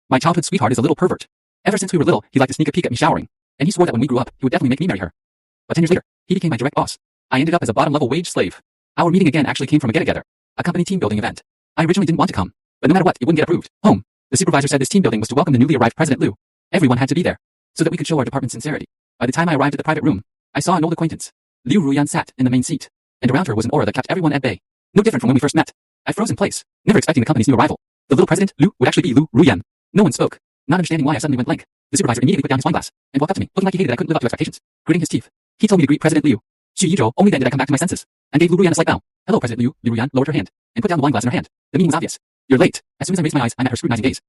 My childhood sweetheart is a little pervert. Ever since we were little, he liked to sneak a peek at me showering, and he swore that when we grew up, he would definitely make me marry her. But 10 years later, he became my direct boss. I ended up as a bottom-level wage slave. Our meeting again actually came from a get-together, a company team-building event. I originally didn't want to come, but no matter what, it wouldn't get approved. Home. The supervisor said this team building was to welcome the newly arrived President Liu. Everyone had to be there, so that we could show our department's sincerity. By the time I arrived at the private room, I saw an old acquaintance. Liu Ruyan sat in the main seat, and around her was an aura that kept everyone at bay. No different from when we first met. I froze in place, never expecting the company's new arrival. The little President, Liu, would actually be Liu Ruyan. No one spoke, not understanding why I suddenly went blank. The supervisor immediately put down his wine glass and walked up to me, looking like he hated that I couldn't live up to expectations. Gritting his teeth, he told me to greet President Liu. Xu Yizhou. Only then did I come back to my senses, and gave Liu Ruyan a slight bow. Hello, President Liu. Liu Ruyan lowered her hand and put down the wine glass in her hand. The meaning was obvious. You're late. As soon as I raised my eyes, I met her scrutinizing gaze.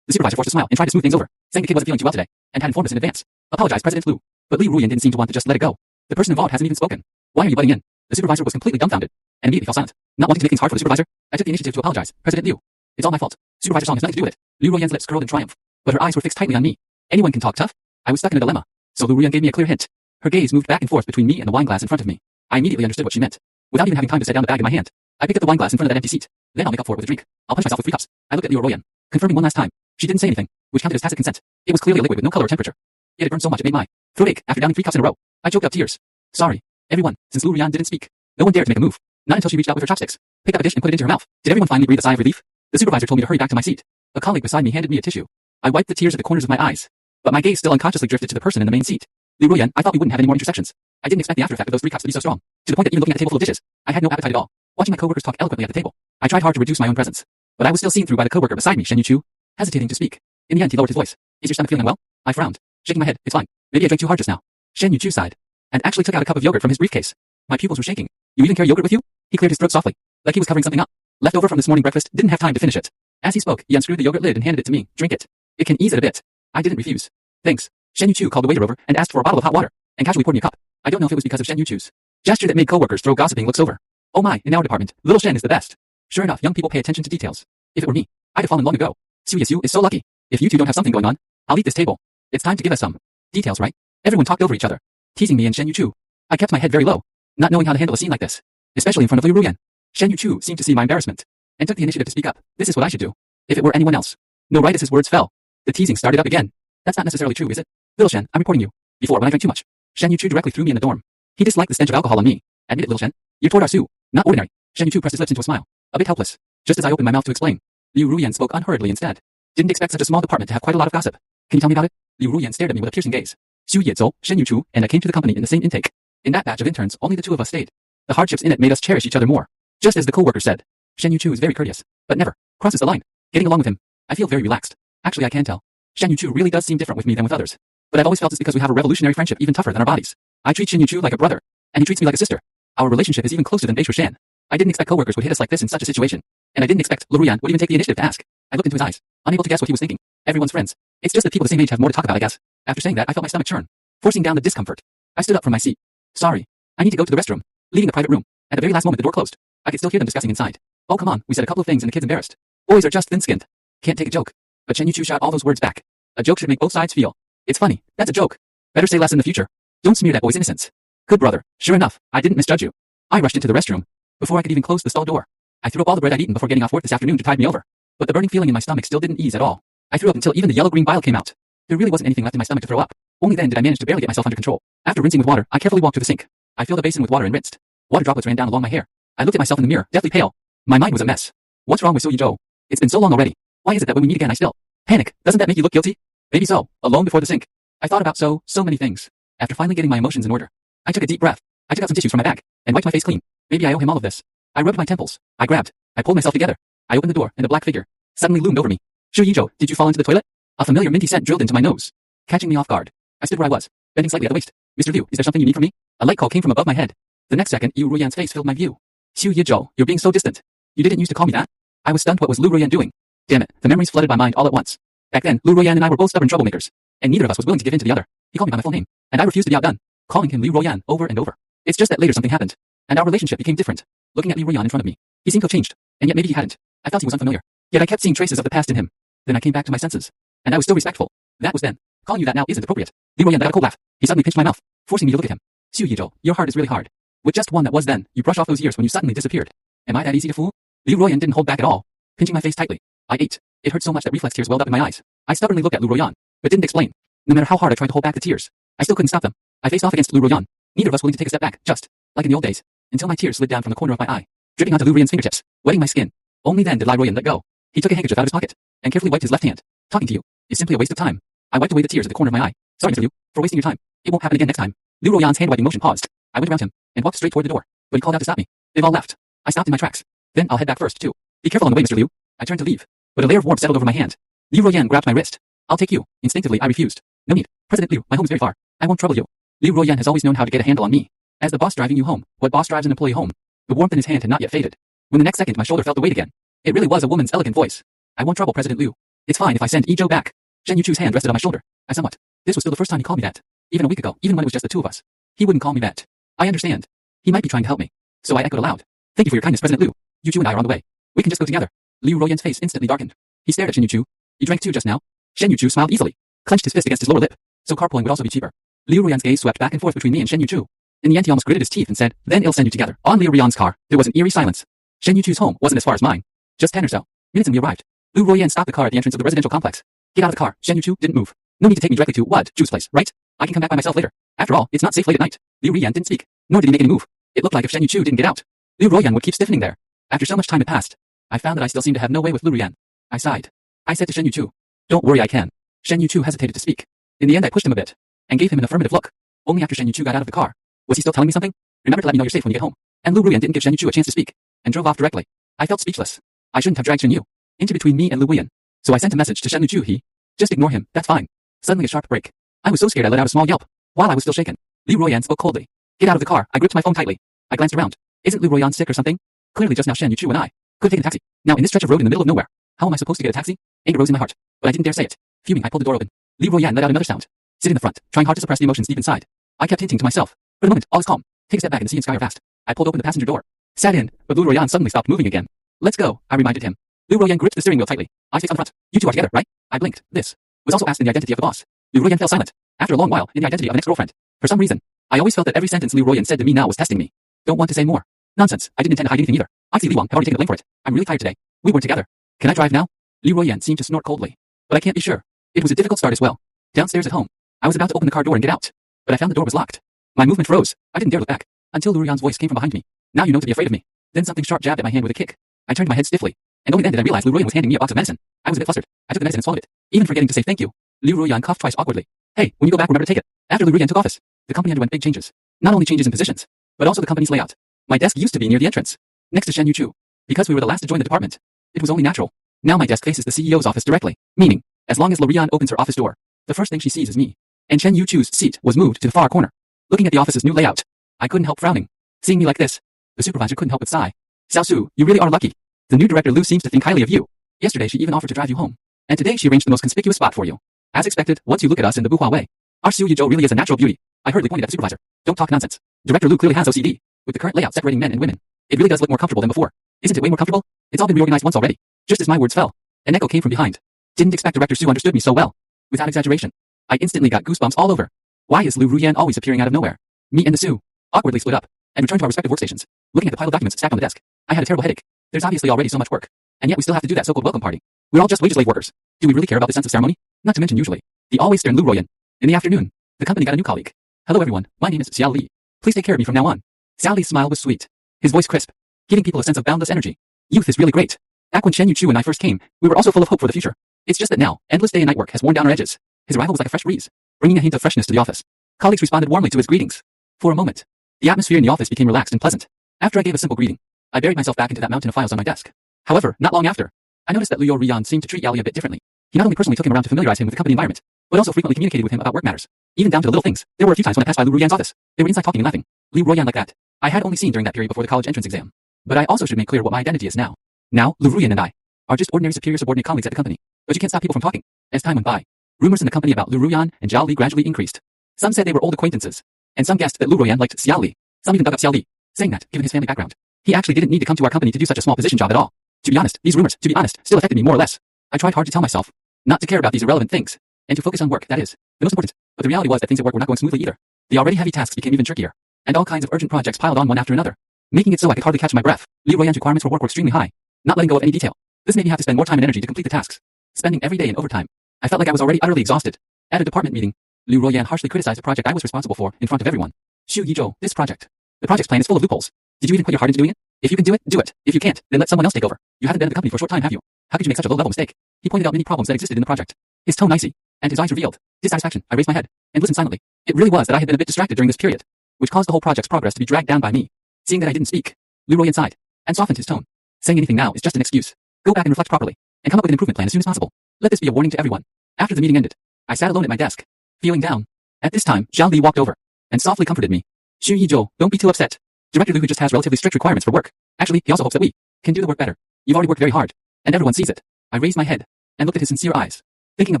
The supervisor forced a smile and tried to smooth things over, saying the kid wasn't feeling too well today, and had informed us in advance. Apologized, President Liu. But Liu Ruyan didn't seem to want to just let it go. The person involved hasn't even spoken. Why are you butting in? The supervisor was completely dumbfounded, and immediately fell silent. Not wanting to make things hard for the supervisor, I took the initiative to apologize. President Liu. It's all my fault. Supervisor Song has nothing to do with it. Liu Ruyan's lips curled in triumph, but her eyes were fixed tightly on me. Anyone can talk tough. I was stuck in a dilemma, so Liu Ruyan gave me a clear hint. Her gaze moved back and forth between me and the wine glass in front of me. I immediately understood what she meant. Without even having time to set down the bag in my hand, I picked up the wine glass in front of that empty seat. Then I'll make up for it with a drink. I'll punch myself with 3 cups. I looked at Liu Ruyan, confirming one last time. She didn't say anything, which counted as tacit consent. It was clearly a liquid with no color or temperature. Yet it burned so much it made my throat ache after downing 3 cups in a row. I choked up tears. Sorry, everyone, since Liu Ruyan didn't speak. No one dared to make a move. Not until she reached out with her chopsticks, picked up a dish and put it into her mouth. Did everyone finally breathe a sigh of relief? The supervisor told me to hurry back to my seat. A colleague beside me handed me a tissue. I wiped the tears at the corners of my eyes, but my gaze still unconsciously drifted to the person in the main seat. Liu Ruyan, I thought we wouldn't have any more intersections. I didn't expect the after effect of those 3 cups to be so strong, to the point that even looking at the table full of dishes, I had no appetite at all. Watching my coworkers talk eloquently at the table, I tried hard to reduce my own presence, but I was still seen through by the coworker beside me, Shen Yuchu, hesitating to speak. In the end, he lowered his voice. Is your stomach feeling unwell? I frowned, shaking my head. It's fine. Maybe I drank too hard just now. Shen Yuchu sighed, and actually took out a cup of yogurt from his briefcase. My pupils were shaking. You even carry yogurt with you? He cleared his throat softly, like he was covering something up. Left over from this morning breakfast, didn't have time to finish it. As he spoke, he unscrewed the yogurt lid and handed it to me. Drink it. It can ease it a bit. I didn't refuse. Thanks. Shen Yuchu called the waiter over and asked for a bottle of hot water, and casually poured me a cup. I don't know if it was because of Shen Yuchu's gesture that made coworkers throw gossiping looks over. Oh my, in our department, little Shen is the best. Sure enough, young people pay attention to details. If it were me, I'd have fallen long ago. Su Yesu is so lucky. If you two don't have something going on, I'll eat this table. It's time to give us some details, right? Everyone talked over each other, teasing me and Shen Yuchu. I kept my head very low, not knowing how to handle a scene like this, especially in front of Liu Ruyan. Shen Yuchu seemed to see my embarrassment, and took the initiative to speak up. This is what I should do. If it were anyone else. No, right as his words fell, the teasing started up again. That's not necessarily true, is it? Little Shen, I'm reporting you. Before, when I drank too much, Shen Yuchu directly threw me in the dorm. He disliked the stench of alcohol on me. Admit it, little Shen. You're toward our Su, not ordinary. Shen Yuchu pressed his lips into a smile, a bit helpless, just as I opened my mouth to explain. Liu Ruyan spoke unhurriedly instead. Didn't expect such a small department to have quite a lot of gossip. Can you tell me about it? Liu Ruyan stared at me with a piercing gaze. Xu Yizhou, Shen Yuchu, and I came to the company in the same intake. In that batch of interns, only the 2 of us stayed. The hardships in it made us cherish each other more. Just as the co-worker said, Shen Yuchu is very courteous, but never crosses the line. Getting along with him, I feel very relaxed. Actually, I can tell. Shen Yuchu really does seem different with me than with others. But I've always felt it's because we have a revolutionary friendship even tougher than our bodies. I treat Shen Yuchu like a brother, and he treats me like a sister. Our relationship is even closer than Beishu Shan. I didn't expect coworkers would hit us like this in such a situation. And I didn't expect Liu Ruyan would even take the initiative to ask. I looked into his eyes, unable to guess what he was thinking. Everyone's friends. It's just that people the same age have more to talk about, I guess. After saying that, I felt my stomach churn, forcing down the discomfort. I stood up from my seat. Sorry. I need to go to the restroom. Leaving the private room. At the very last moment, the door closed. I could still hear them discussing inside. Oh, come on. We said a couple of things and the kid's embarrassed. Boys are just thin-skinned. Can't take a joke. But Shen Yuchu shot all those words back. A joke should make both sides feel. It's funny. That's a joke. Better say less in the future. Don't smear that boy's innocence. Good brother. Sure enough, I didn't misjudge you. I rushed into the restroom. Before I could even close the stall door, I threw up all the bread I'd eaten before getting off work this afternoon to tide me over. But the burning feeling in my stomach still didn't ease at all. I threw up until even the yellow-green bile came out. There really wasn't anything left in my stomach to throw up. Only then did I manage to barely get myself under control. After rinsing with water, I carefully walked to the sink. I filled the basin with water and rinsed. Water droplets ran down along my hair. I looked at myself in the mirror, deathly pale. My mind was a mess. What's wrong with Su Yizhou? It's been so long already. Why is it that when we meet again I still panic? Doesn't that make you look guilty? Maybe so. Alone before the sink. I thought about so many things. After finally getting my emotions in order, I took a deep breath. I took out some tissues from my bag and wiped my face clean. Maybe I owe him all of this. I rubbed my temples. I grabbed. I pulled myself together. I opened the door and a black figure suddenly loomed over me. Xu Yizhou, did you fall into the toilet? A familiar minty scent drilled into my nose, catching me off guard. I stood where I was, bending slightly at the waist. Mr. Liu, is there something you need from me? A light call came from above my head. The next second, Liu Ruyan's face filled my view. Xu Yizhou, you're being so distant. You didn't used to call me that. I was stunned. What was Liu Ruyan doing? Damn it, the memories flooded my mind all at once. Back then, Liu Ruyan and I were both stubborn troublemakers, and neither of us was willing to give in to the other. He called me by my full name, and I refused to be outdone, calling him Liu Ruyan over and over. It's just that later something happened, and our relationship became different. Looking at Liu Ruyan in front of me, he seemed to have changed, and yet maybe he hadn't. I felt he was unfamiliar, yet I kept seeing traces of the past in him. Then I came back to my senses, and I was still respectful. That was then. Calling you that now isn't appropriate. Liu Ruyan let out a cold laugh. He suddenly pinched my mouth, forcing me to look at him. Xu Yizhou, your heart is really hard. With just one that was then, you brush off those years when you suddenly disappeared. Am I that easy to fool? Liu Ruyan didn't hold back at all, pinching my face tightly. I ate. It hurt so much that reflex tears welled up in my eyes. I stubbornly looked at Lu Royan, but didn't explain. No matter how hard I tried to hold back the tears, I still couldn't stop them. I faced off against Lu Royan, neither of us willing to take a step back, just like in the old days, until my tears slid down from the corner of my eye, dripping onto Lu Royan's fingertips, wetting my skin. Only then did Lu Royan let go. He took a handkerchief out of his pocket and carefully wiped his left hand. Talking to you is simply a waste of time. I wiped away the tears at the corner of my eye. Sorry, Mr. Liu, for wasting your time. It won't happen again next time. Lu Royan's hand-wiping motion paused. I went around him and walked straight toward the door, but he called out to stop me. They've all left. I stopped in my tracks. Then I'll head back first, too. Be careful on the way, Mr. Liu. I turned to leave, but a layer of warmth settled over my hand. Lu Royan grabbed my wrist. I'll take you. Instinctively, I refused. No need. President Liu, my home is very far. I won't trouble you. Lu Royan has always known how to get a handle on me. As the boss driving you home, what boss drives an employee home? The warmth in his hand had not yet faded. When the next second my shoulder felt the weight again, it really was a woman's elegant voice. I won't trouble President Liu. It's fine if I send Zhou back. Shen Yuchu's hand rested on my shoulder. I somewhat. This was still the first time he called me that. Even a week ago, even when it was just the two of us. He wouldn't call me that. I understand. He might be trying to help me. So I echoed aloud. Thank you for your kindness, President Liu. Yuchu and I are on the way. We can just go together. Liu Royan's face instantly darkened. He stared at Shen Yuchu. You drank too just now? Shen Yuchu smiled easily, clenched his fist against his lower lip. So carpooling would also be cheaper. Liu Royan's gaze swept back and forth between me and Shen Yuchu. In the end he almost gritted his teeth and said, then I'll send you together. On Liu Royan's car, there was an eerie silence. Shen Yuchu's home wasn't as far as mine. Just 10 or so minutes and we arrived. Liu Royan stopped the car at the entrance of the residential complex. Get out of the car. Shen Yuchu didn't move. No need to take me directly to what? Chu's place, right? I can come back by myself later. After all, it's not safe late at night. Liu Royan didn't speak, nor did he make any move. It looked like if Shen Yuchu didn't get out, Liu Royan would keep stiffening there. After so much time had passed, I found that I still seemed to have no way with Liu Royan. I sighed. I said to Shen Yuchu, don't worry, I can. Shen Yuchu hesitated to speak. In the end, I pushed him a bit and gave him an affirmative look. Only after Shen Yuchu got out of the car. Was he still telling me something? Remember to let me know you're safe when you get home. And Liu Royan didn't give Shen Yuchu a chance to speak and drove off directly. I felt speechless. I shouldn't have dragged Shen Yu into between me and Liu Royan. So I sent a message to Shen Yuchu. Just ignore him, that's fine. Suddenly a sharp break. I was so scared I let out a small yelp. While I was still shaken, Liu Royan spoke coldly. Get out of the car. I gripped my phone tightly. I glanced around. Isn't Liu Royan sick or something? Clearly just now Shen Yuchu and I could have taken a taxi. Now in this stretch of road in the middle of nowhere, how am I supposed to get a taxi? Anger rose in my heart, but I didn't dare say it. Fuming, I pulled the door open. Liu Royan let out another sound. Sit in the front, trying hard to suppress the emotions deep inside. I kept hinting to myself. For the moment, all is calm. Take a step back and the sea and sky are vast. I pulled open the passenger door. Sat in, but Liu Royan suddenly stopped moving again. Let's go, I reminded him. Liu Royan gripped the steering wheel tightly. Eyes fixed on the front. You two are together, right? I blinked. This was also asked in the identity of the boss. Liu Royan fell silent. After a long while, in the identity of an ex-girlfriend. For some reason, I always felt that every sentence Liu Royan said to me now was testing me. Don't want to say more. Nonsense. I didn't intend to hide anything either. I see Li Wang had already taken the blame for it. I'm really tired today. We weren't together. Can I drive now? Liu Royan seemed to snort coldly. But I can't be sure. It was a difficult start as well. Downstairs at home, I was about to open the car door and get out. But I found the door was locked. My movement froze. I didn't dare look back. Until Liu Royan's voice came from behind me. Now you know to be afraid of me. Then something sharp jabbed at my hand with a kick. I turned my head stiffly. And only then did I realize Liu Royan was handing me a box of medicine. I was a bit flustered. I took the medicine and swallowed it, even forgetting to say thank you. Liu Royan coughed twice awkwardly. Hey, when you go back, remember to take it. After Liu Royan took office, the company underwent big changes. Not only changes in positions, but also the company's layout. My desk used to be near the entrance, next to Shen Yuchu. Because we were the last to join the department, it was only natural. Now my desk faces the CEO's office directly, meaning, as long as Liu Royan opens her office door, the first thing she sees is me. And Shen Yuchu's seat was moved to the far corner. Looking at the office's new layout, I couldn't help frowning. Seeing me like this, the supervisor couldn't help but sigh. Xiaosu, you really are lucky. The new director Liu seems to think highly of you. Yesterday she even offered to drive you home. And today she arranged the most conspicuous spot for you. As expected, once you look at us in the Buhua way, our Su Yuzhou really is a natural beauty. I hurriedly pointed at the supervisor. Don't talk nonsense. Director Liu clearly has OCD. With the current layout separating men and women, it really does look more comfortable than before. Isn't it way more comfortable? It's all been reorganized once already. Just as my words fell, an echo came from behind. Didn't expect Director Su understood me so well. Without exaggeration, I instantly got goosebumps all over. Why is Liu Ruyan always appearing out of nowhere? Me and the Su awkwardly split up and returned to our respective workstations. Looking at the pile of documents stacked on the desk, I had a terrible headache. There's obviously already so much work, and yet we still have to do that so-called welcome party. We're all just wage slave workers. Do we really care about the sense of ceremony? Not to mention usually the always stern Liu Ruyan. In the afternoon, the company got a new colleague. Hello everyone, my name is Xiao Li. Please take care of me from now on. Xiao Li's smile was sweet, his voice crisp, giving people a sense of boundless energy. Youth is really great. Back when Shen Yuchu and I first came, we were also full of hope for the future. It's just that now, endless day and night work has worn down our edges. His arrival was like a fresh breeze, bringing a hint of freshness to the office. Colleagues responded warmly to his greetings. For a moment, the atmosphere in the office became relaxed and pleasant. After I gave a simple greeting, I buried myself back into that mountain of files on my desk. However, not long after, I noticed that Liu Rian seemed to treat Yali a bit differently. He not only personally took him around to familiarize him with the company environment, but also frequently communicated with him about work matters, even down to the little things. There were a few times when I passed by Liu Rian's office. They were inside talking and laughing. Liu Rian like that, I had only seen during that period before the college entrance exam. But I also should make clear what my identity is now. Now, Liu Rian and I are just ordinary superior subordinate colleagues at the company. But you can't stop people from talking. As time went by, rumors in the company about Liu Ruyan and Zhao Li gradually increased. Some said they were old acquaintances, and some guessed that Liu Ruyan liked Xiao Li. Some even dug up Xiao Li, saying that, given his family background, he actually didn't need to come to our company to do such a small position job at all. To be honest, these rumors, still affected me more or less. I tried hard to tell myself not to care about these irrelevant things, and to focus on work, that is, the most important. But the reality was that things at work were not going smoothly either. The already heavy tasks became even trickier, and all kinds of urgent projects piled on one after another, making it so I could hardly catch my breath. Liu Ruyan's requirements for work were extremely high, not letting go of any detail. This made me have to spend more time and energy to complete the tasks, spending every day in overtime. I felt like I was already utterly exhausted. At a department meeting, Liu Ruoyan harshly criticized the project I was responsible for in front of everyone. Xu Yizhou, this project. The project's plan is full of loopholes. Did you even put your heart into doing it? If you can do it, do it. If you can't, then let someone else take over. You haven't been at the company for a short time, have you? How could you make such a low-level mistake? He pointed out many problems that existed in the project. His tone icy, and his eyes revealed dissatisfaction. I raised my head and listened silently. It really was that I had been a bit distracted during this period, which caused the whole project's progress to be dragged down by me. Seeing that I didn't speak, Liu Ruoyan sighed and softened his tone. Saying anything now is just an excuse. Go back and reflect properly, and come up with an improvement plan as soon as possible. Let this be a warning to everyone. After the meeting ended, I sat alone at my desk, feeling down. At this time, Zhao Li walked over and softly comforted me. Xu Yizhou, don't be too upset. Director Liu, who just has relatively strict requirements for work. Actually, he also hopes that we can do the work better. You've already worked very hard, and everyone sees it. I raised my head and looked at his sincere eyes, thinking of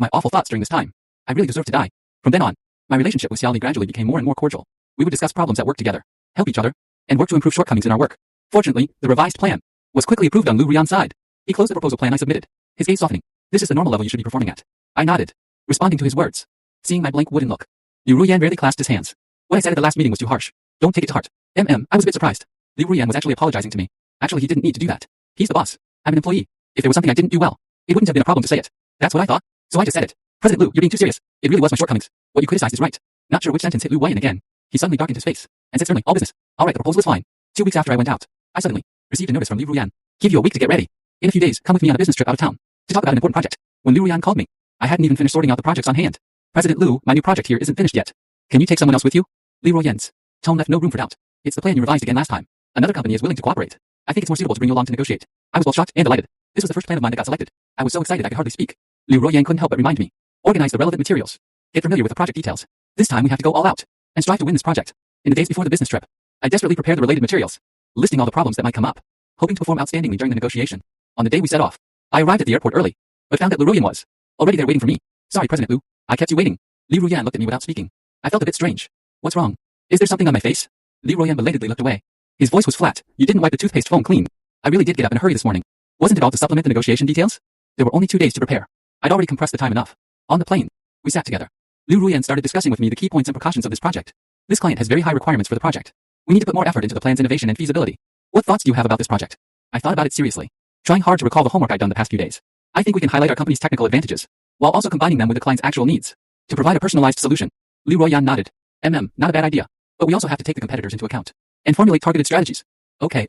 my awful thoughts during this time. I really deserve to die. From then on, my relationship with Xiao Li gradually became more and more cordial. We would discuss problems at work together, help each other, and work to improve shortcomings in our work. Fortunately, the revised plan was quickly approved on Liu Ruoyan's side. He closed the proposal plan I submitted, his gaze softening. This is the normal level you should be performing at. I nodded, responding to his words. Seeing my blank wooden look, Liu Ruoyan barely clasped his hands. What I said at the last meeting was too harsh. Don't take it to heart. I was a bit surprised. Liu Ruoyan was actually apologizing to me. Actually, he didn't need to do that. He's the boss. I'm an employee. If there was something I didn't do well, it wouldn't have been a problem to say it. That's what I thought. So I just said it. President Liu, you're being too serious. It really was my shortcomings. What you criticized is right. Not sure which sentence hit Liu Ruoyan again. He suddenly darkened his face and said sternly, all business. All right, the proposal is fine. 2 weeks after I went out, I suddenly received a notice from Liu Ruoyan. Give you a week to get ready. In a few days, come with me on a business trip out of town to talk about an important project. When Liu Ruoyan called me, I hadn't even finished sorting out the projects on hand. President Liu, my new project here isn't finished yet. Can you take someone else with you? Liu Ruoyan's tone left no room for doubt. It's the plan you revised again last time. Another company is willing to cooperate. I think it's more suitable to bring you along to negotiate. I was both shocked and delighted. This was the first plan of mine that got selected. I was so excited I could hardly speak. Liu Ruoyan couldn't help but remind me. Organize the relevant materials. Get familiar with the project details. This time we have to go all out and strive to win this project. In the days before the business trip, I desperately prepared the related materials, listing all the problems that might come up, hoping to perform outstandingly during the negotiation. On the day we set off, I arrived at the airport early, but found that Liu Ruoyan was already there waiting for me. Sorry, President Liu. I kept you waiting. Liu Ruoyan looked at me without speaking. I felt a bit strange. What's wrong? Is there something on my face? Liu Ruoyan belatedly looked away. His voice was flat. You didn't wipe the toothpaste foam clean. I really did get up in a hurry this morning. Wasn't it all to supplement the negotiation details? There were only 2 days to prepare. I'd already compressed the time enough. On the plane, we sat together. Liu Ruoyan started discussing with me the key points and precautions of this project. This client has very high requirements for the project. We need to put more effort into the plan's innovation and feasibility. What thoughts do you have about this project? I thought about it seriously, trying hard to recall the homework I'd done the past few days. I think we can highlight our company's technical advantages, while also combining them with the client's actual needs, to provide a personalized solution. Liu Ruoyan nodded. Not a bad idea. But we also have to take the competitors into account and formulate targeted strategies. Okay.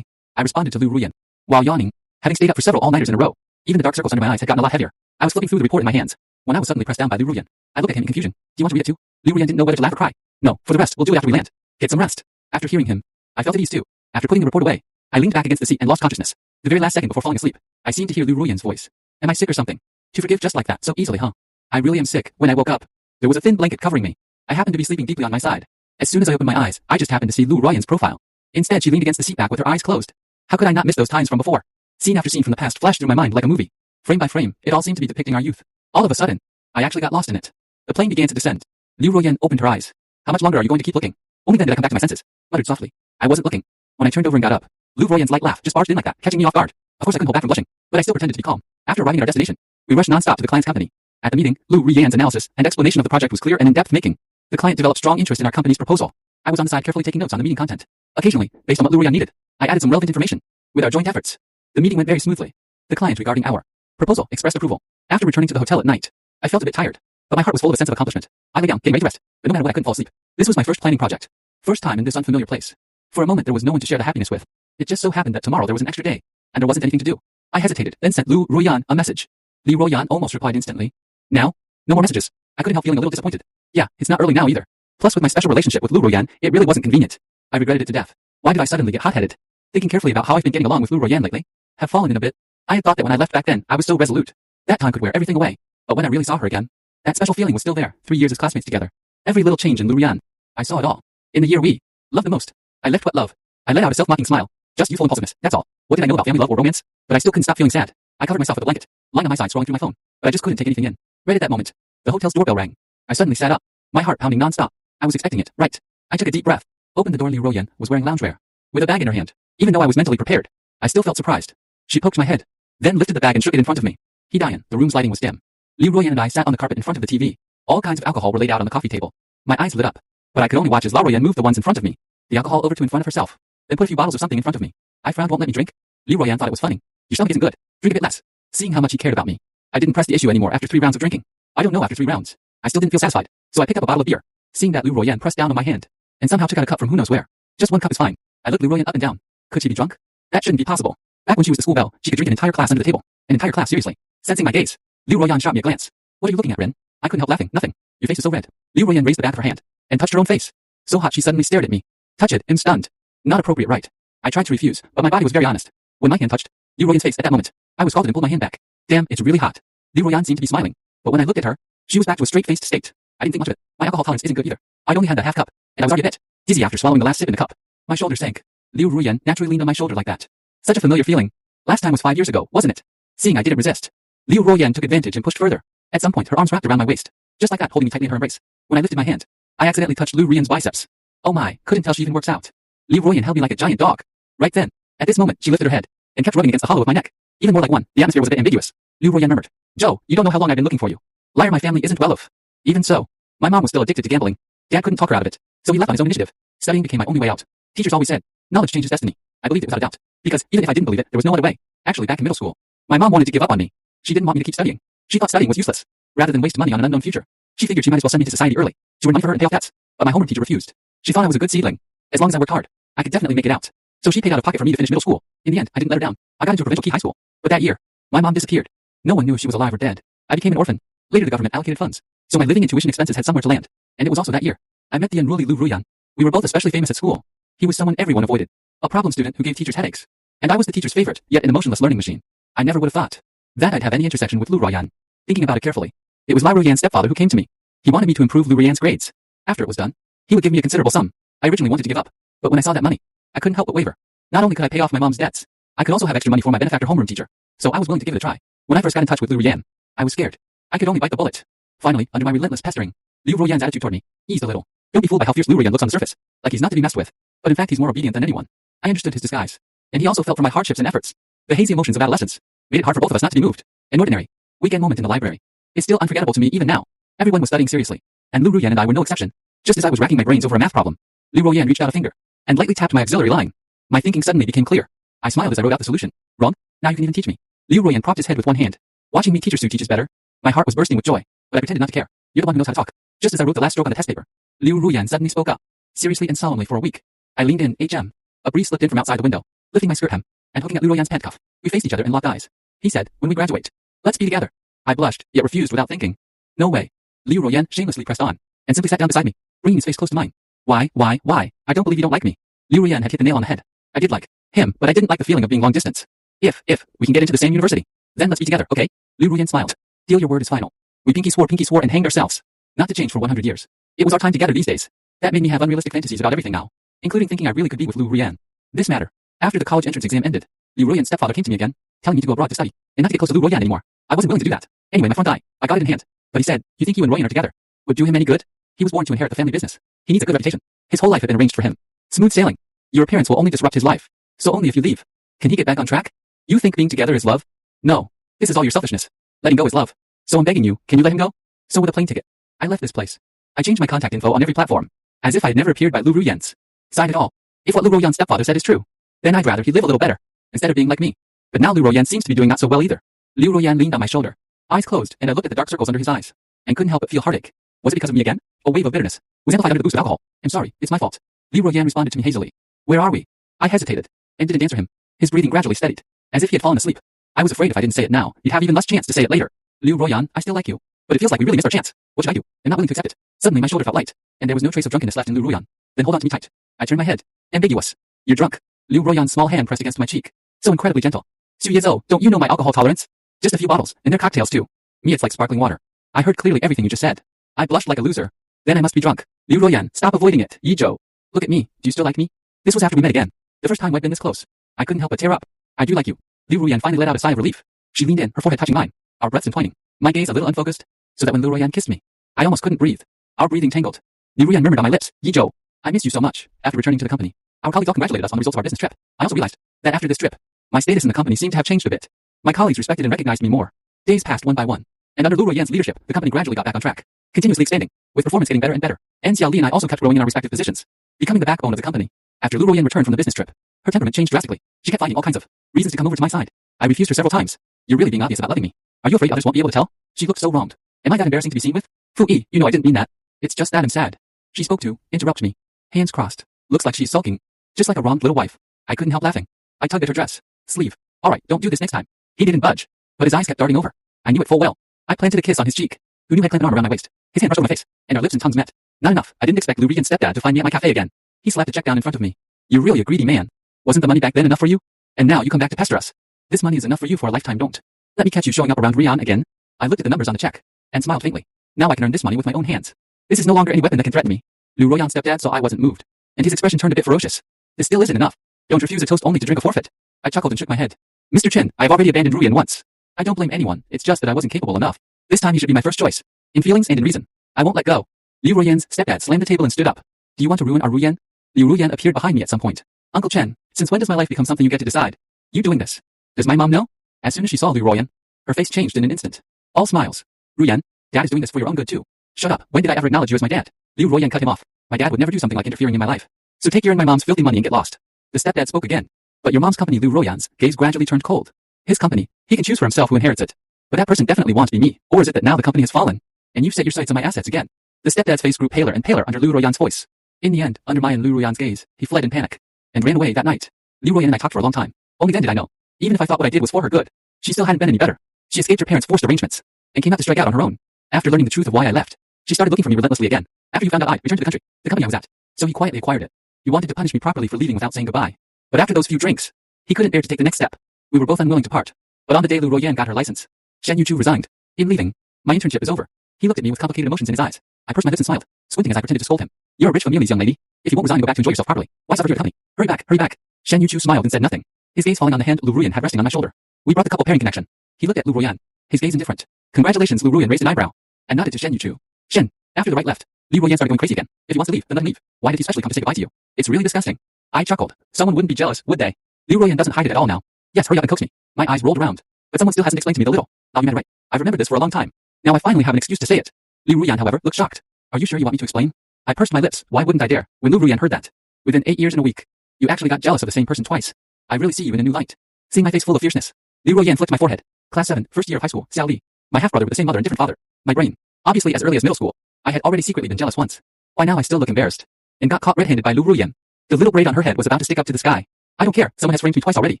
I responded to Liu Ruoyan, while yawning, having stayed up for several all-nighters in a row. Even the dark circles under my eyes had gotten a lot heavier. I was flipping through the report in my hands when I was suddenly pressed down by Liu Ruoyan. I looked at him in confusion. Do you want to read it too? Liu Ruoyan didn't know whether to laugh or cry. No, for the rest, we'll do it after we land. Get some rest. After hearing him, I felt at ease too. After putting the report away, I leaned back against the seat and lost consciousness. The very last second before falling asleep, I seemed to hear Liu Ruoyan's voice. Am I sick or something? To forgive just like that, so easily, huh? I really am sick. When I woke up, there was a thin blanket covering me. I happened to be sleeping deeply on my side. As soon as I opened my eyes, I just happened to see Liu Ruoyan's profile. Instead, she leaned against the seat back with her eyes closed. How could I not miss those times from before? Scene after scene from the past flashed through my mind like a movie. Frame by frame, it all seemed to be depicting our youth. All of a sudden, I actually got lost in it. The plane began to descend. Liu Ruoyan opened her eyes. How much longer are you going to keep looking? Only then did I come back to my senses. Muttered softly. I wasn't looking. When I turned over and got up, Liu Ruoyan's light laugh just barged in like that, catching me off guard. Of course I couldn't hold back from blushing, but I still pretended to be calm. After arriving at our destination, we rushed non-stop to the client's company. At the meeting, Liu Ruoyan's analysis and explanation of the project was clear and in-depth making. The client developed strong interest in our company's proposal. I was on the side carefully taking notes on the meeting content. Occasionally, based on what Liu Ruoyan needed, I added some relevant information. With our joint efforts, the meeting went very smoothly. The client regarding our proposal expressed approval. After returning to the hotel at night, I felt a bit tired, but my heart was full of a sense of accomplishment. I lay down, getting ready to rest, but no matter what I couldn't fall asleep. This was my first planning project. First time in this unfamiliar place. For a moment there was no one to share the happiness with. It just so happened that tomorrow there was an extra day, and there wasn't anything to do. I hesitated, then sent Liu Ruoyan a message. Liu Ruoyan almost replied instantly. Now? No more messages. I couldn't help feeling a little disappointed. Yeah, it's not early now either. Plus with my special relationship with Liu Ruoyan, it really wasn't convenient. I regretted it to death. Why did I suddenly get hot-headed? Thinking carefully about how I've been getting along with Liu Ruoyan lately, have fallen in a bit. I had thought that when I left back then, I was so resolute. That time could wear everything away. But when I really saw her again, that special feeling was still there. 3 years as classmates together. Every little change in Liu Ruoyan. I saw it all. In the year we loved the most, I left what love. I let out a self-mocking smile. Just youthful impulsiveness, that's all. What did I know about family love or romance? But I still couldn't stop feeling sad. I covered myself with a blanket, lying on my side scrolling through my phone. But I just couldn't take anything in. Right at that moment, the hotel's doorbell rang. I suddenly sat up, my heart pounding non-stop. I was expecting it, right? I took a deep breath, opened the door. Liu Ruoyan was wearing loungewear, with a bag in her hand. Even though I was mentally prepared, I still felt surprised. She poked my head, then lifted the bag and shook it in front of me. Dian, the room's lighting was dim. Liu Ruoyan and I sat on the carpet in front of the TV. All kinds of alcohol were laid out on the coffee table. My eyes lit up, but I could only watch as Liu Ruoyan moved the ones in front of me, the alcohol over to in front of herself, then put a few bottles of something in front of me. I frowned, won't let me drink. Liu Ruoyan thought it was funny. Your stomach isn't good. Drink a bit less. Seeing how much he cared about me, I didn't press the issue anymore after 3 rounds of drinking. I don't know after 3 rounds. I still didn't feel satisfied, so I picked up a bottle of beer. Seeing that Liu Ruoyan pressed down on my hand, and somehow took out a cup from who knows where. Just 1 cup is fine. I looked Liu Ruoyan up and down. Could she be drunk? That shouldn't be possible. Back when she was the school belle, she could drink an entire class under the table. An entire class, seriously. Sensing my gaze, Liu Ruoyan shot me a glance. What are you looking at, Ren? I couldn't help laughing. Nothing. Your face is so red. Liu Ruoyan raised the back of her hand and touched her own face. So hot she suddenly stared at me. Touch it, I'm stunned. Not appropriate, right? I tried to refuse, but my body was very honest. When my hand touched Liu Ruoyan's face at that moment, I was scalded and pulled my hand back. Damn, it's really hot. Liu Ruoyan seemed to be smiling, but when I looked at her, she was back to a straight-faced state. I didn't think much of it. My alcohol tolerance isn't good either. I only had that half cup, and I was already a bit dizzy after swallowing the last sip in the cup. My shoulders sank. Liu Ruoyan naturally leaned on my shoulder like that. Such a familiar feeling. Last time was 5 years ago, wasn't it? Seeing I didn't resist, Liu Ruoyan took advantage and pushed further. At some point, her arms wrapped around my waist, just like that, holding me tightly in her embrace. When I lifted my hand, I accidentally touched Liu Ruoyan's biceps. Oh my, couldn't tell she even works out. Liu Ruoyan held me like a giant dog. Right then, at this moment, she lifted her head and kept rubbing against the hollow of my neck. Even more like one. The atmosphere was a bit ambiguous. Liu Ruoyan murmured, "Joe, you don't know how long I've been looking for you. Liar, my family isn't well off." Even so, my mom was still addicted to gambling. Dad couldn't talk her out of it, so he left on his own initiative. Studying became my only way out. Teachers always said, knowledge changes destiny. I believed it without a doubt, because even if I didn't believe it, there was no other way. Actually, back in middle school, my mom wanted to give up on me. She didn't want me to keep studying. She thought studying was useless. Rather than waste money on an unknown future, she figured she might as well send me to society early to earn money for her and pay off debts. But my homeroom teacher refused. She thought I was a good seedling. As long as I worked hard, I could definitely make it out. So she paid out of pocket for me to finish middle school. In the end, I didn't let her down. I got into a provincial key high school. But that year, my mom disappeared. No one knew if she was alive or dead. I became an orphan. Later the government allocated funds, so my living and tuition expenses had somewhere to land. And it was also that year I met the unruly Liu Ruoyan. We were both especially famous at school. He was someone everyone avoided. A problem student who gave teachers headaches. And I was the teacher's favorite, yet an emotionless learning machine. I never would have thought that I'd have any intersection with Liu Ruoyan. Thinking about it carefully, it was Liu Ruoyan's stepfather who came to me. He wanted me to improve Liu Ruoyan's grades. After it was done, he would give me a considerable sum. I originally wanted to give up, but when I saw that money, I couldn't help but waver. Not only could I pay off my mom's debts, I could also have extra money for my benefactor homeroom teacher. So I was willing to give it a try. When I first got in touch with Liu Ruoyan, I was scared. I could only bite the bullet. Finally, under my relentless pestering, Liu Ruoyan's attitude toward me eased a little. Don't be fooled by how fierce Liu Ruoyan looks on the surface, like he's not to be messed with. But in fact, he's more obedient than anyone. I understood his disguise, and he also felt for my hardships and efforts. The hazy emotions of adolescence made it hard for both of us not to be moved. An ordinary weekend moment in the library is still unforgettable to me even now. Everyone was studying seriously, and Liu Ruoyan and I were no exception. Just as I was racking my brains over a math problem, Liu Ruoyan reached out a finger and lightly tapped my auxiliary line. My thinking suddenly became clear. I smiled as I wrote out the solution. Wrong? Now you can even teach me. Liu Ruoyan propped his head with one hand. Watching me teach Sue teaches better. My heart was bursting with joy, but I pretended not to care. You're the one who knows how to talk. Just as I wrote the last stroke on the test paper, Liu Ruoyan suddenly spoke up, seriously and solemnly for a week. I leaned in, HM. A breeze slipped in from outside the window, lifting my skirt hem and hooking at Liu Ruoyan's pant cuff. We faced each other and locked eyes. He said, "When we graduate, let's be together." I blushed, yet refused without thinking. No way. Liu Ruoyan shamelessly pressed on and simply sat down beside me, bringing his face close to mine. Why? I don't believe you don't like me. Liu Ruoyan had hit the nail on the head. I did like him, but I didn't like the feeling of being long distance. If we can get into the same university, then let's be together, okay? Liu Ruoyan smiled. Deal, your word is final. We pinky swore and hanged ourselves. Not to change for 100 years. It was our time together these days. That made me have unrealistic fantasies about everything now, including thinking I really could be with Liu Ruoyan. This matter. After the college entrance exam ended, Liu Ruoyan's stepfather came to me again, telling me to go abroad to study, and not to get close to Liu Ruoyan anymore. I wasn't willing to do that. Anyway, my front eye, I got it in hand. But he said, "You think you and Ruoyan are together? Would do him any good? He was born to inherit the family business. He needs a good reputation. His whole life had been arranged for him. Smooth sailing. Your appearance will only disrupt his life. So only if you leave. Can he get back on track? You think being together is love? No. This is all your selfishness. Letting go is love. So I'm begging you, can you let him go?" So with a plane ticket, I left this place. I changed my contact info on every platform, as if I had never appeared by Liu Ruoyan's side at all. If what Liu Ruoyan's stepfather said is true, then I'd rather he live a little better, instead of being like me. But now Liu Ruoyan seems to be doing not so well either. Liu Ruoyan leaned on my shoulder, eyes closed, and I looked at the dark circles under his eyes, and couldn't help but feel heartache. Was it because of me again? A wave of bitterness was amplified under the boost of alcohol. I'm sorry, it's my fault. Liu Ruoyan responded to me hazily. Where are we? I hesitated, and didn't answer him. His breathing gradually steadied, as if he had fallen asleep. I was afraid if I didn't say it now, he'd have even less chance to say it later. Liu Ruoyan, I still like you, but it feels like we really missed our chance. What should I do? I'm not willing to accept it. Suddenly my shoulder felt light, and there was no trace of drunkenness left in Liu Ruoyan. Then hold on to me tight. I turned my head. Ambiguous. You're drunk. Liu Ruoyan's small hand pressed against my cheek. So incredibly gentle. Su Yezo, don't you know my alcohol tolerance? Just a few bottles, and they're cocktails too. Me, it's like sparkling water. I heard clearly everything you just said. I blushed like a loser. Then I must be drunk. Liu Ruoyan, stop avoiding it. Yijo. Look at me. Do you still like me? This was after we met again. The first time we'd been this close. I couldn't help but tear up. I do like you. Liu Ruoyan finally let out a sigh of relief. She leaned in, her forehead touching mine, our breaths entwining, my gaze a little unfocused, so that when Liu Ruoyan kissed me, I almost couldn't breathe. Our breathing tangled. Liu Ruoyan murmured on my lips, Yijo, I miss you so much. After returning to the company, our colleagues all congratulated us on the results of our business trip. I also realized that after this trip, my status in the company seemed to have changed a bit. My colleagues respected and recognized me more. Days passed one by one, and under Liu Ruoyan's leadership, the company gradually got back on track, continuously expanding, with performance getting better and better. And Xiao Li and I also kept growing in our respective positions, becoming the backbone of the company. After Liu Ruoyan returned from the business trip, her temperament changed drastically. She kept finding all kinds of reasons to come over to my side. I refused her several times. You're really being obvious about loving me. Are you afraid others won't be able to tell? She looked so wronged. Am I that embarrassing to be seen with? Fu-ee, you know I didn't mean that. It's just that I'm sad. She spoke to, interrupt me. Hands crossed. Looks like she's sulking. Just like a wronged little wife. I couldn't help laughing. I tugged at her dress. Sleeve. Alright, don't do this next time. He didn't budge. But his eyes kept darting over. I knew it full well. I planted a kiss on his cheek. Who knew I'd clamped an arm around my waist? His hand brushed over my face, and our lips and tongues met. Not enough. I didn't expect Lou Rian's stepdad to find me at my cafe again. He slapped a check down in front of me. You're really a greedy man. Wasn't the money back then enough for you? And now you come back to pester us. This money is enough for you for a lifetime, don't. Let me catch you showing up around Rian again. I looked at the numbers on the check, and smiled faintly. Now I can earn this money with my own hands. This is no longer any weapon that can threaten me. Lou Royan's stepdad saw I wasn't moved, and his expression turned a bit ferocious. This still isn't enough. Don't refuse a toast only to drink a forfeit. I chuckled and shook my head. Mr. Chen, I have already abandoned Ruyan once. I don't blame anyone, it's just that I wasn't capable enough. This time he should be my first choice. In feelings and in reason. I won't let go. Liu Ruyan's stepdad slammed the table and stood up. Do you want to ruin our Ruyan? Liu Ruyan appeared behind me at some point. Uncle Chen, since when does my life become something you get to decide? You doing this? Does my mom know? As soon as she saw Liu Ruyan, her face changed in an instant. All smiles. Ruyan, Dad is doing this for your own good too. Shut up, when did I ever acknowledge you as my dad? Liu Ruyan cut him off. My dad would never do something like interfering in my life. So take your and my mom's filthy money and get lost. The stepdad spoke again. But your mom's company, Liu Ruyan's, gaze gradually turned cold. His company, he can choose for himself who inherits it. But that person definitely wants to be me. Or is it that now the company has fallen, and you've set your sights on my assets again? The stepdad's face grew paler and paler under Liu Ruyan's voice. In the end, under my and Liu Ruyan's gaze, he fled in panic. And ran away that night. Liu Ruyan and I talked for a long time. Only then did I know. Even if I thought what I did was for her good, she still hadn't been any better. She escaped her parents' forced arrangements, and came out to strike out on her own. After learning the truth of why I left, she started looking for me relentlessly again. After you found out I returned to the country, the company I was at. So he quietly acquired it. You wanted to punish me properly for leaving without saying goodbye. But after those few drinks, he couldn't bear to take the next step. We were both unwilling to part. But on the day Liu Ruyan got her license, Shen Yuchu resigned. In leaving, my internship is over. He looked at me with complicated emotions in his eyes. I pursed my lips and smiled, squinting as I pretended to scold him. You're a rich families young lady. If you won't resign and go back to enjoy yourself properly, why suffer here at the company? Hurry back, hurry back. Shen Yuchu smiled and said nothing. His gaze falling on the hand Liu Ruyan had resting on my shoulder. We brought the couple pairing connection. He looked at Liu Ruyan, his gaze indifferent. Congratulations, Liu Ruyan raised an eyebrow, and nodded to Shen Yuchu. Shen, after the right left, Liu Ruyan started going crazy again. If he wants to leave, then let him leave. Why did he specially come to say goodbye to you? It's really disgusting. I chuckled. Someone wouldn't be jealous, would they? Liu Ruyan doesn't hide it at all now. Yes, hurry up and coax me. My eyes rolled around. But someone still hasn't explained to me the little. You meant right. I've remembered this for a long time. Now I finally have an excuse to say it. Liu Ruyan, however, looked shocked. Are you sure you want me to explain? I pursed my lips. Why wouldn't I dare? When Liu Ruyan heard that. Within 8 years and a week, you actually got jealous of the same person twice. I really see you in a new light. Seeing my face full of fierceness, Liu Ruyan flicked my forehead. Class 7, first year of high school, Xiao Li. My half-brother with the same mother and different father. My brain. Obviously as early as middle school, I had already secretly been jealous once. Why now I still look embarrassed. And got caught red-handed by Liu Ruyan. The little braid on her head was about to stick up to the sky. I don't care, someone has framed me twice already.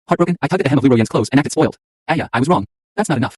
Heartbroken, I tugged at the hem of Liu Ruyan's clothes and acted spoiled. Yeah, I was wrong. That's not enough.